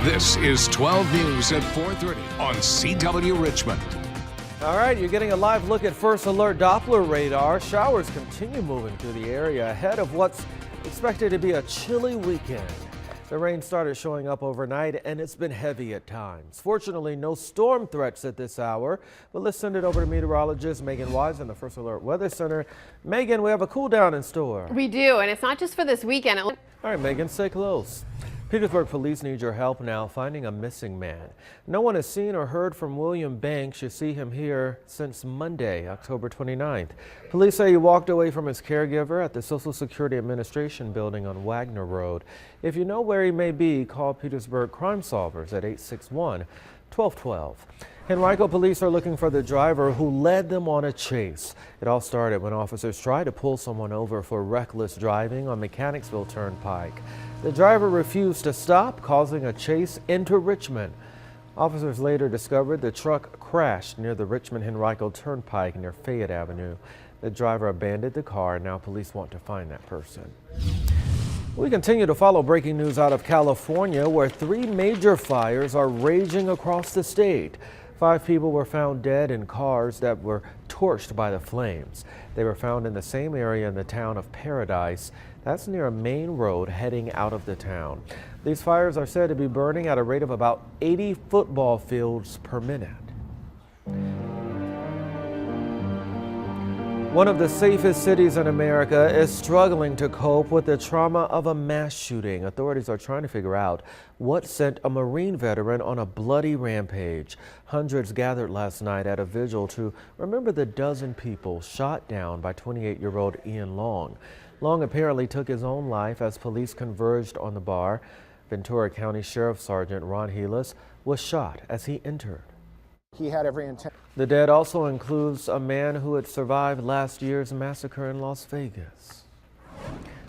This is 12 News at 4:30 on CW Richmond. All right, you're getting a live look at First Alert Doppler radar. Showers continue moving through the area ahead of what's expected to be a chilly weekend. The rain started showing up overnight and it's been heavy at times. Fortunately, no storm threats at this hour, but let's send it over to meteorologist Megan Wise in the First Alert Weather Center. Megan, we have a cool down in store. We do, and it's not just for this weekend. All right, Megan, stay close. Petersburg police need your help now finding a missing man. No one has seen or heard from William Banks. You see him here since Monday, October 29th. Police say he walked away from his caregiver at the Social Security Administration building on Wagner Road. If you know where he may be, call Petersburg Crime Solvers at 861-1212. Henrico police are looking for the driver who led them on a chase. It all started when officers tried to pull someone over for reckless driving on Mechanicsville Turnpike. The driver refused to stop, causing a chase into Richmond. Officers later discovered the truck crashed near the Richmond-Henrico Turnpike near Fayette Avenue. The driver abandoned the car, and now police want to find that person. We continue to follow breaking news out of California, where 3 major fires are raging across the state. 5 people were found dead in cars that were torched by the flames. They were found in the same area in the town of Paradise. That's near a main road heading out of the town. These fires are said to be burning at a rate of about 80 football fields per minute. One of the safest cities in America is struggling to cope with the trauma of a mass shooting. Authorities are trying to figure out what sent a Marine veteran on a bloody rampage. Hundreds gathered last night at a vigil to remember the dozen people shot down by 28-year-old Ian Long. Long apparently took his own life as police converged on the bar. Ventura County Sheriff Sergeant Ron Helas was shot as he entered. He had every intent. The dead also includes a man who had survived last year's massacre in Las Vegas.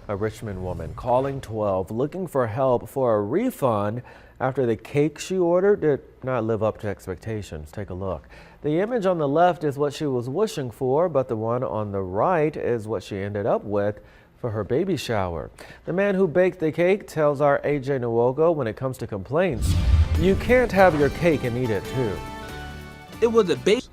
A Richmond woman calling 12 looking for help for a refund after the cake she ordered did not live up to expectations. Take a look. The image on the left is what she was wishing for, but the one on the right is what she ended up with for her baby shower. The man who baked the cake tells our AJ Nwogo when it comes to complaints, you can't have your cake and eat it too. It was a bake.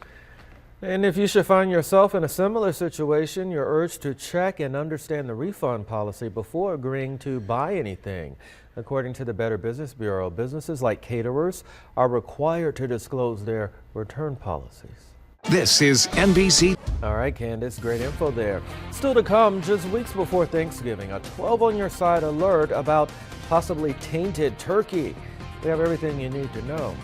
And if you should find yourself in a similar situation, you're urged to check and understand the refund policy before agreeing to buy anything. According to the Better Business Bureau, businesses like caterers are required to disclose their return policies. This is NBC. All right, Candace, great info there. Still to come, just weeks before Thanksgiving, a 12 on your side alert about possibly tainted turkey. We have everything you need to know.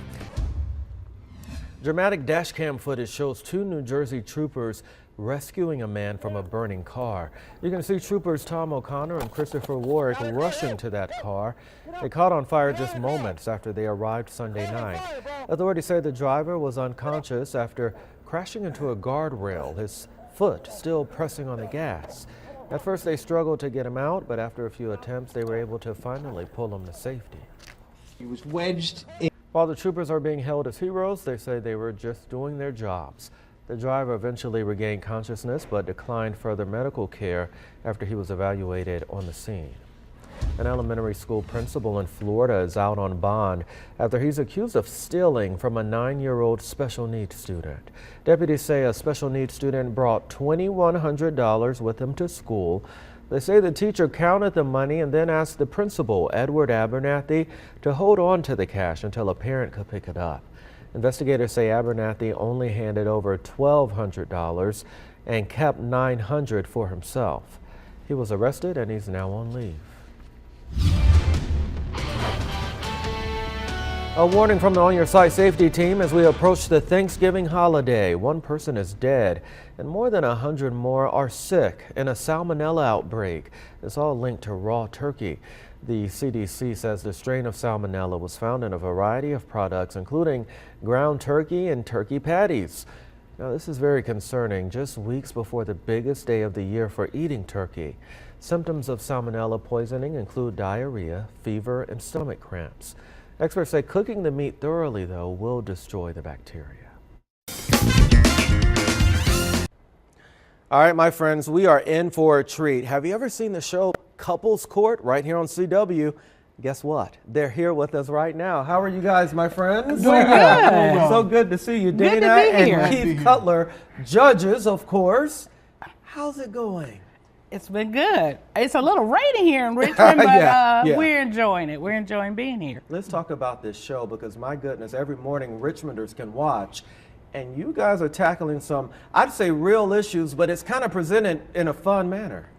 Dramatic dashcam footage shows 2 New Jersey troopers rescuing a man from a burning car. You can see troopers Tom O'Connor and Christopher Warwick rushing to that car. They caught on fire just moments after they arrived Sunday night. Authorities say the driver was unconscious after crashing into a guardrail, his foot still pressing on the gas. At first they struggled to get him out, but after a few attempts they were able to finally pull him to safety. He was wedged in. While the troopers are being hailed as heroes, they say they were just doing their jobs. The driver eventually regained consciousness but declined further medical care after he was evaluated on the scene. An elementary school principal in Florida is out on bond after he's accused of stealing from a 9-year-old special needs student. Deputies say a special needs student brought $2,100 with him to school. They say the teacher counted the money and then asked the principal, Edward Abernathy, to hold on to the cash until a parent could pick it up. Investigators say Abernathy only handed over $1,200 and kept $900 for himself. He was arrested and he's now on leave. A warning from the On Your Side safety team as we approach the Thanksgiving holiday. 1 person is dead and more than 100 more are sick in a salmonella outbreak. It's all linked to raw turkey. The CDC says the strain of salmonella was found in a variety of products, including ground turkey and turkey patties. Now, this is very concerning just weeks before the biggest day of the year for eating turkey. Symptoms of salmonella poisoning include diarrhea, fever, and stomach cramps. Experts say cooking the meat thoroughly, though, will destroy the bacteria. All right, my friends, we are in for a treat. Have you ever seen the show Couples Court right here on CW? Guess what? They're here with us right now. How are you guys, my friends? Doing good. So good to see you, Good to Dana be here. and Keith Cutler, judges, of course. How's it going? It's been good. It's a little rainy here in Richmond, but Yeah. we're enjoying it. We're enjoying being here. Let's talk about this show because, my goodness, every morning Richmonders can watch. And you guys are tackling some, I'd say, real issues, but it's kind of presented in a fun manner.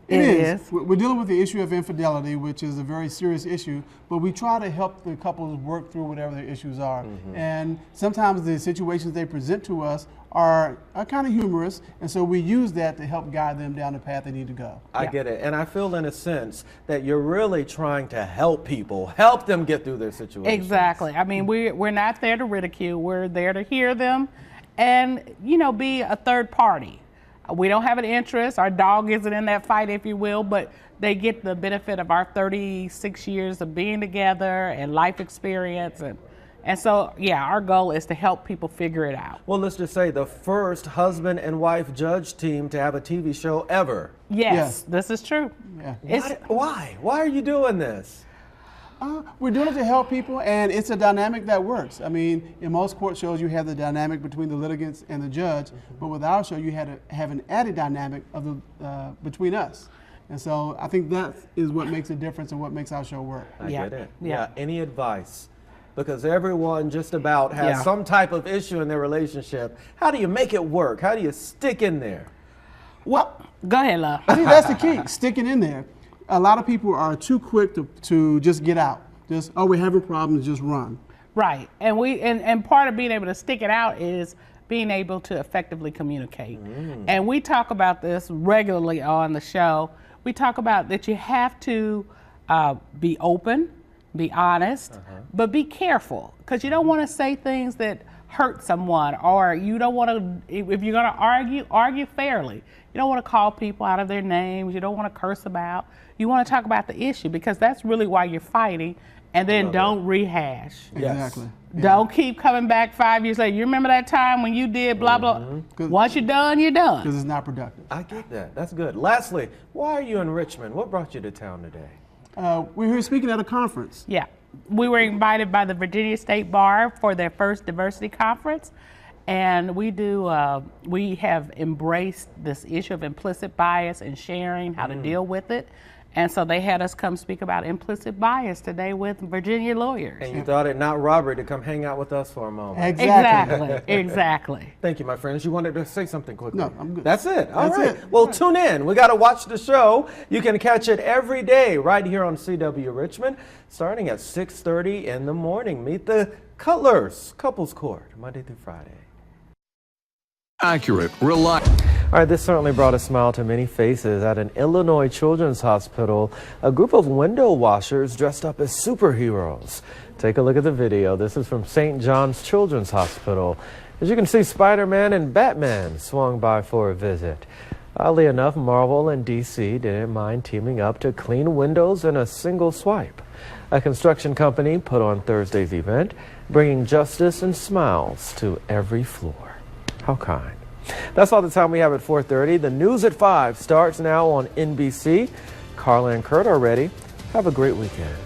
It is. We're dealing with the issue of infidelity, which is a very serious issue, but we try to help the couples work through whatever their issues are. And sometimes the situations they present to us are kind of humorous, and so we use that to help guide them down the path they need to go. I get it. And I feel, in a sense, that you're really trying to help people, help them get through their situation. Exactly. I mean, we're not there to ridicule. We're there to hear them and, be a third party. We don't have an interest. Our dog isn't in that fight, if you will, but they get the benefit of our 36 years of being together and life experience. And so, yeah, our goal is to help people figure it out. Well, let's just say the first husband and wife judge team to have a TV show ever. Yes, this is true. Yeah. Why? Why are you doing this? We're doing it to help people, and it's a dynamic that works. I mean, in most court shows, you have the dynamic between the litigants and the judge, but with our show, you had to have an added dynamic of the between us. And so I think that is what makes a difference and what makes our show work. I Yeah. get it. Yeah. Any advice? Because everyone just about has Yeah. some type of issue in their relationship. How do you make it work? How do you stick in there? Well, go ahead, love. I think that's the key, sticking in there. A lot of people are too quick to just get out. Just, oh, we're having problems, just run. Right. And part of being able to stick it out is being able to effectively communicate. And we talk about this regularly on the show. We talk about that you have to be open, be honest, but be careful, because you don't want to say things that hurt someone, or you don't want to, if you're going to argue fairly. You don't want to call people out of their names. You don't want to curse about. You want to talk about the issue, because that's really why you're fighting. And then don't rehash. Exactly. Yeah. Don't keep coming back 5 years later. You remember that time when you did blah, blah. Once you're done, you're done. Because it's not productive. I get that. That's good. Lastly, why are you in Richmond? What brought you to town today? We're here speaking at a conference. Yeah. We were invited by the Virginia State Bar for their first diversity conference. And we have embraced this issue of implicit bias and sharing how to deal with it. And so they had us come speak about implicit bias today with Virginia lawyers. And you thought it not robbery to come hang out with us for a moment. Exactly. Exactly. Thank you, my friends. You wanted to say something quickly. No, I'm good. That's it. All That's right. it. Well, tune in. We got to watch the show. You can catch it every day right here on CW Richmond, starting at 6:30 in the morning. Meet the Cutlers, Couples Court, Monday through Friday. Accurate, reliable. All right, this certainly brought a smile to many faces. At an Illinois children's hospital, a group of window washers dressed up as superheroes. Take a look at the video. This is from St. John's Children's Hospital. As you can see, Spider-Man and Batman swung by for a visit. Oddly enough, Marvel and DC didn't mind teaming up to clean windows in a single swipe. A construction company put on Thursday's event, bringing justice and smiles to every floor. How kind. That's all the time we have at 4:30. The news at 5 starts now on NBC. Carla and Kurt are ready. Have a great weekend.